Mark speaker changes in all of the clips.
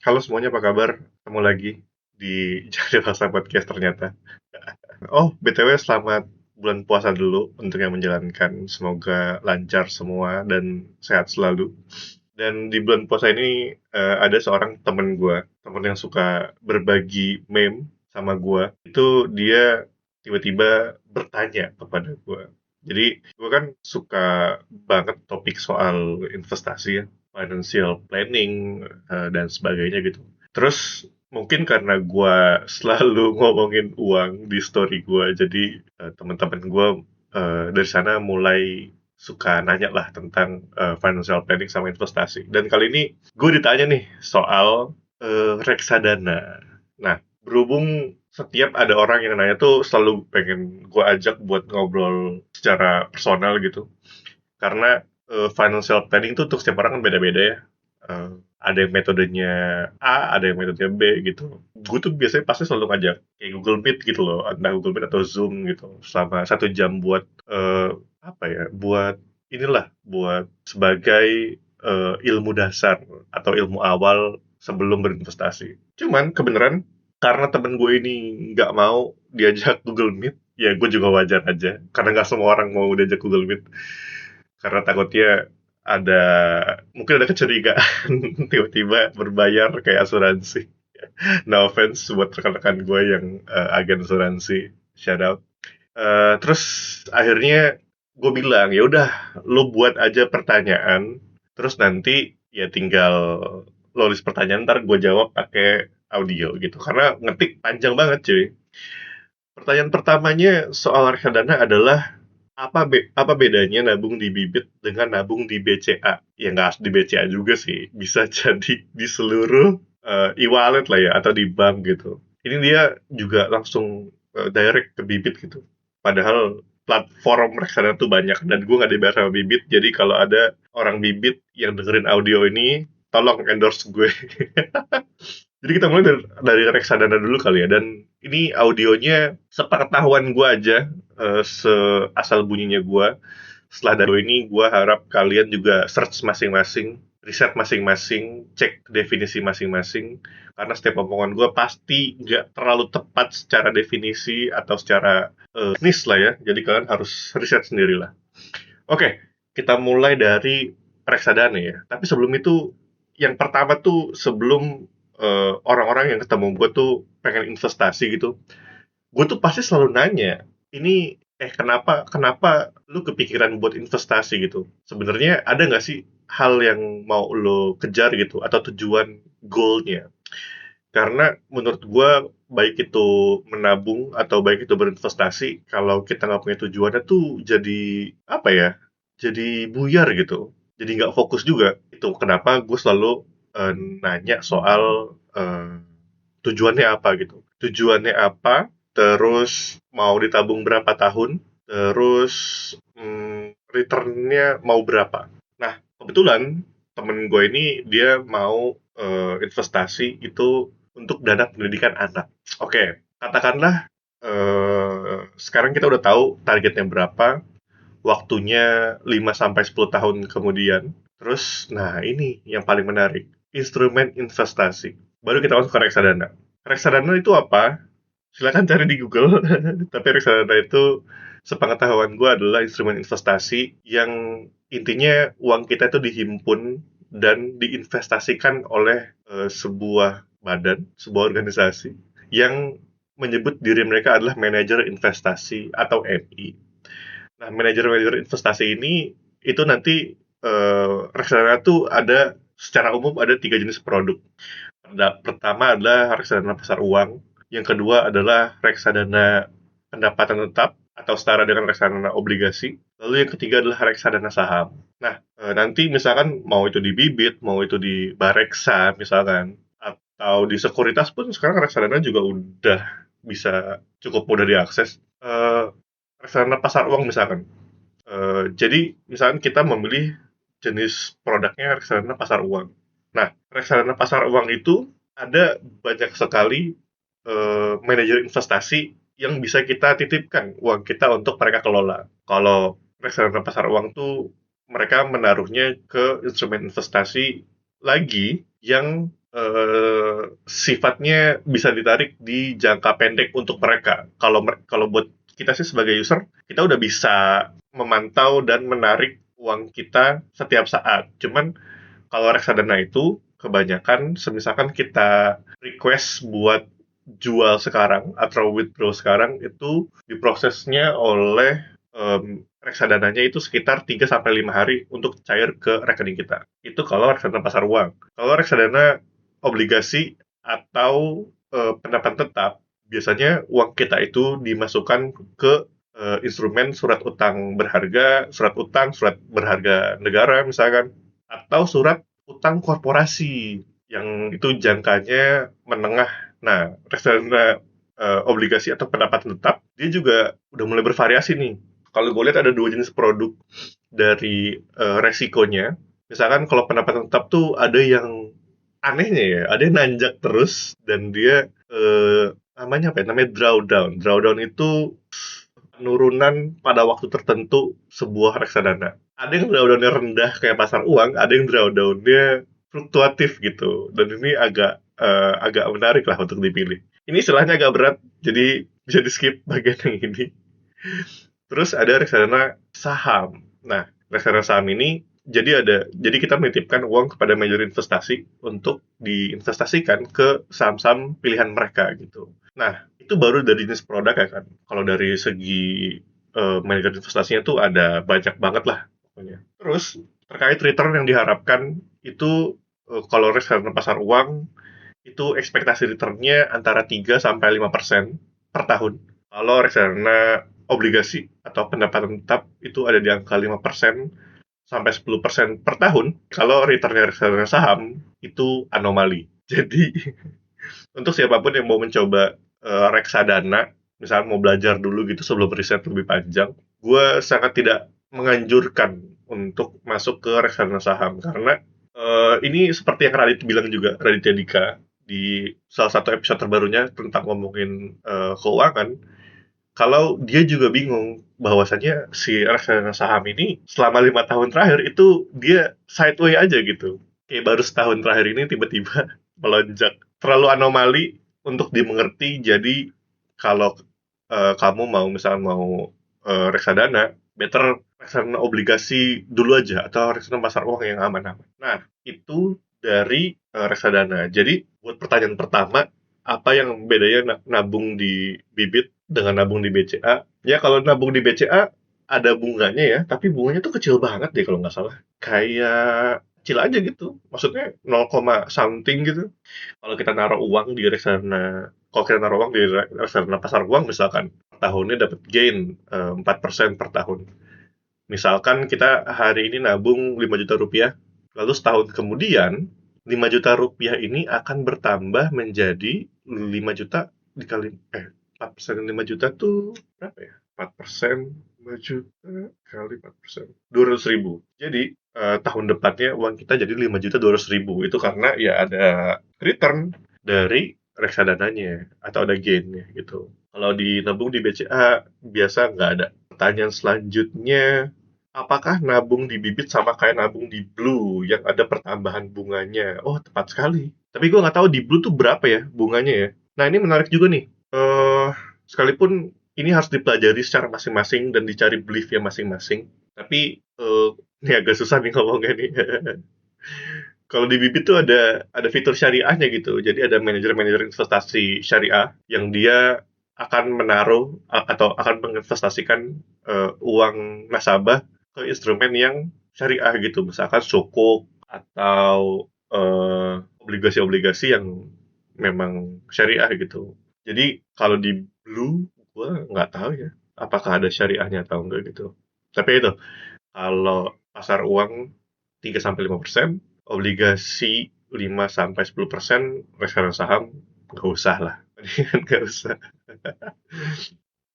Speaker 1: Halo semuanya, apa kabar? Ketemu lagi di Jadi Bahasa Podcast ternyata. Oh, BTW selamat bulan puasa dulu untuk yang menjalankan. Semoga lancar semua dan sehat selalu. Dan di bulan puasa ini ada seorang temen yang suka berbagi meme sama gue. Itu dia tiba-tiba bertanya kepada gue. Jadi gue kan suka banget topik soal investasi ya, financial planning dan sebagainya gitu. Terus mungkin karena gue selalu ngomongin uang di story gue, jadi teman-teman gue dari sana mulai suka nanya lah tentang financial planning sama investasi. Dan kali ini gue ditanya nih soal reksadana. Nah, berhubung setiap ada orang yang nanya tuh selalu pengen gue ajak buat ngobrol secara personal gitu. Karena financial planning tuh untuk setiap orang kan beda-beda ya. Eh, ada yang metodenya A, ada yang metodenya B gitu. Gue tuh biasanya pasti selalu ngajak kayak Google Meet gitu loh, entah Google Meet atau Zoom gitu, selama 1 jam buat apa ya, buat inilah, buat sebagai ilmu dasar atau ilmu awal sebelum berinvestasi. Cuman kebenaran karena temen gue ini nggak mau diajak Google Meet, ya gue juga wajar aja, karena nggak semua orang mau diajak Google Meet karena takutnya ada mungkin ada kecurigaan tiba-tiba berbayar kayak asuransi. No offense buat rekan-rekan gue yang agen asuransi, shout out. Terus akhirnya gue bilang ya udah, lo buat aja pertanyaan, terus nanti ya tinggal lo list pertanyaan, ntar gue jawab pakai audio gitu, karena ngetik panjang banget cuy. Pertanyaan pertamanya soal reksadana adalah apa bedanya nabung di Bibit dengan nabung di BCA? Ya nggak harus di BCA juga sih, bisa jadi di seluruh e-wallet lah ya, atau di bank gitu. Ini dia juga langsung direct ke Bibit gitu. Padahal platform reksadana tuh banyak dan gue nggak dibayar sama Bibit. Jadi kalau ada orang Bibit yang dengerin audio ini, tolong endorse gue. Jadi kita mulai dari reksadana dulu kali ya. Dan ini audionya sepengetahuan gue aja, seasal bunyinya gue. Setelah dari ini, gue harap kalian juga search masing-masing, riset masing-masing, cek definisi masing-masing. Karena setiap omongan gue pasti nggak terlalu tepat secara definisi atau secara teknis lah ya. Jadi kalian harus riset sendirilah. Oke, kita mulai dari reksadana ya. Tapi sebelum itu, yang pertama tuh sebelum orang-orang yang ketemu gue tuh pengen investasi gitu, gue tuh pasti selalu nanya, ini kenapa kenapa lu kepikiran buat investasi gitu? Sebenarnya ada nggak sih hal yang mau lo kejar gitu atau tujuan goalnya? Karena menurut gue baik itu menabung atau baik itu berinvestasi, kalau kita nggak punya tujuannya tuh jadi apa ya? Jadi buyar gitu. Jadi nggak fokus juga. Itu kenapa gue selalu nanya soal tujuannya apa gitu. Tujuannya apa? Terus mau ditabung berapa tahun? Terus returnnya mau berapa? Nah, kebetulan temen gue ini dia mau investasi itu untuk dana pendidikan anak. Oke, katakanlah sekarang kita udah tahu targetnya berapa, waktunya 5 sampai 10 tahun kemudian. Terus, nah ini yang paling menarik, instrumen investasi. Baru kita masuk ke reksadana. Reksadana itu apa? Silakan cari di Google. Tapi reksadana itu sepengetahuan gue adalah instrumen investasi yang intinya uang kita itu dihimpun dan diinvestasikan oleh sebuah badan, sebuah organisasi yang menyebut diri mereka adalah manajer investasi atau MI. Nah, manajer-manajer investasi ini itu nanti reksadana tuh ada secara umum ada 3 jenis produk. Pertama adalah reksadana pasar uang, yang kedua adalah reksadana pendapatan tetap atau setara dengan reksadana obligasi, lalu yang ketiga adalah reksadana saham. Nah, nanti misalkan mau itu di Bibit, mau itu di Bareksa misalkan, atau di sekuritas pun sekarang reksadana juga udah bisa cukup mudah diakses. Reksadana pasar uang misalkan. Jadi misalkan kita memilih jenis produknya reksadana pasar uang. Nah, reksadana pasar uang itu ada banyak sekali manajer investasi yang bisa kita titipkan uang kita untuk mereka kelola. Kalau reksadana pasar uang tuh mereka menaruhnya ke instrumen investasi lagi yang sifatnya bisa ditarik di jangka pendek untuk mereka. Kalau buat kita sih sebagai user, kita udah bisa memantau dan menarik uang kita setiap saat. Cuman kalau reksadana itu kebanyakan semisalkan kita request buat jual sekarang atau withdraw sekarang, itu diprosesnya oleh reksadananya itu sekitar 3 sampai 5 hari untuk cair ke rekening kita. Itu kalau reksadana pasar uang. Kalau reksadana obligasi atau pendapatan tetap, biasanya uang kita itu dimasukkan ke instrumen surat utang berharga, surat berharga negara misalkan, atau surat utang korporasi yang itu jangkanya menengah. Nah, reksadana obligasi atau pendapatan tetap, dia juga udah mulai bervariasi nih. Kalau gue lihat ada dua jenis produk dari resikonya. Misalkan kalau pendapatan tetap tuh ada yang anehnya ya, ada yang nanjak terus dan dia namanya apa ya? Namanya drawdown. Drawdown itu penurunan pada waktu tertentu sebuah reksadana. Ada yang drawdownnya rendah kayak pasar uang, ada yang drawdownnya fluktuatif gitu. Dan ini agak menarik lah untuk dipilih. Ini istilahnya agak berat, jadi bisa di skip bagian yang ini. Terus ada reksadana saham. Nah, reksadana saham ini jadi kita menitipkan uang kepada manajer investasi untuk diinvestasikan ke saham-saham pilihan mereka gitu. Nah, itu baru dari jenis produk ya kan. Kalau dari segi manajer investasinya tuh ada banyak banget lah pokoknya. Terus terkait return yang diharapkan itu kalau reksadana pasar uang itu ekspektasi returnnya antara 3 sampai 5% per tahun. Kalau reksadana obligasi atau pendapatan tetap itu ada di angka 5% sampai 10% per tahun. Kalau returnnya reksadana saham itu anomali. Jadi untuk siapapun yang mau mencoba reksadana, misalnya mau belajar dulu gitu sebelum riset lebih panjang, gue sangat tidak menganjurkan untuk masuk ke reksadana saham karena ini seperti yang Radit bilang juga, Raditya Dika di salah satu episode terbarunya tentang ngomongin keuangan, kalau dia juga bingung bahwasanya si reksadana saham ini selama 5 tahun terakhir itu dia sideway aja gitu. Kayak baru setahun terakhir ini tiba-tiba melonjak. Terlalu anomali untuk dimengerti. Jadi kalau kamu mau misalnya mau reksadana, better reksadana obligasi dulu aja atau reksadana pasar uang yang aman-aman. Nah, itu dari reksadana. Jadi buat pertanyaan pertama, apa yang bedanya nabung di bibit dengan nabung di BCA? Ya kalau nabung di BCA ada bunganya ya, tapi bunganya tuh kecil banget deh kalau nggak salah. Kayak kecil aja gitu. Maksudnya 0, something gitu. Kalau kita naruh uang di reksadana, kalau kita naruh uang di reksadana pasar uang misalkan, per tahunnya dapat gain 4% per tahun. Misalkan kita hari ini nabung 5 juta rupiah, lalu setahun kemudian 5 juta rupiah ini akan bertambah menjadi 5 juta dikali 4% 5 juta tuh berapa ya? 4% 5 juta kali 4%. 200 ribu. Jadi tahun depannya uang kita jadi 5 juta 200 ribu. Itu karena ya ada return dari reksadananya atau ada gainnya gitu. Kalau di nabung di BCA biasa nggak ada. Pertanyaan selanjutnya, apakah nabung di bibit sama kayak nabung di Blue yang ada pertambahan bunganya? Oh, tepat sekali. Tapi gue nggak tahu di Blue tuh berapa ya bunganya ya. Nah, ini menarik juga nih. Sekalipun ini harus dipelajari secara masing-masing dan dicari belief-nya masing-masing. Tapi ini agak susah nih ngomongnya nih. Kalau di Bibit tuh ada fitur syariahnya gitu. Jadi ada manajer-manajer investasi syariah yang dia akan menaruh atau akan menginvestasikan uang nasabah ke instrumen yang syariah gitu. Misalkan sukuk atau obligasi-obligasi yang memang syariah gitu. Jadi kalau di Blue, gue nggak tahu ya apakah ada syariahnya atau enggak gitu. Tapi itu, kalau pasar uang 3 sampai 5%, obligasi 5 sampai 10%, reksadana saham nggak usah lah. Mendingan nggak usah.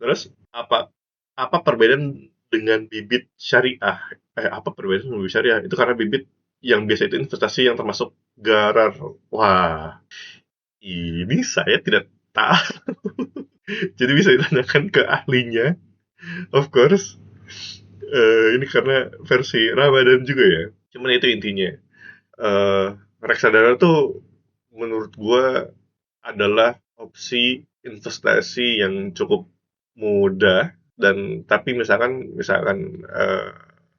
Speaker 1: Terus apa apa perbedaan dengan bibit syariah? Apa perbedaan dengan bibit syariah? Itu karena bibit yang biasa itu investasi yang termasuk garar. Wah, ini saya tidak tahu. Jadi bisa ditanyakan ke ahlinya, of course. Ini karena versi Ramadan juga ya. Cuman itu intinya. Reksadana tuh menurut gua adalah opsi investasi yang cukup mudah tapi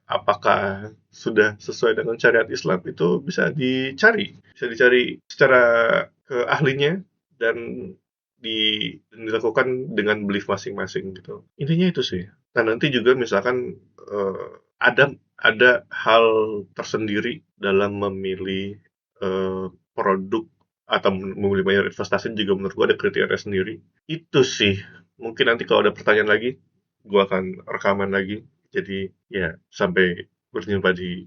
Speaker 1: apakah sudah sesuai dengan syariat Islam itu bisa dicari secara ke ahlinya dan dilakukan dengan belief masing-masing gitu. Intinya itu sih. Nah, nanti juga misalkan ada hal tersendiri dalam memilih produk atau memilih bayar investasi juga menurut gue ada kriteria sendiri. Itu sih. Mungkin nanti kalau ada pertanyaan lagi, gue akan rekaman lagi. Jadi ya sampai berjumpa di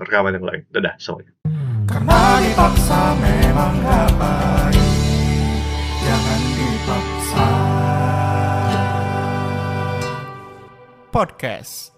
Speaker 1: rekaman yang lain. Dadah semuanya.
Speaker 2: Karena dipaksa memang gak baik, jangan dipaksa. Podcast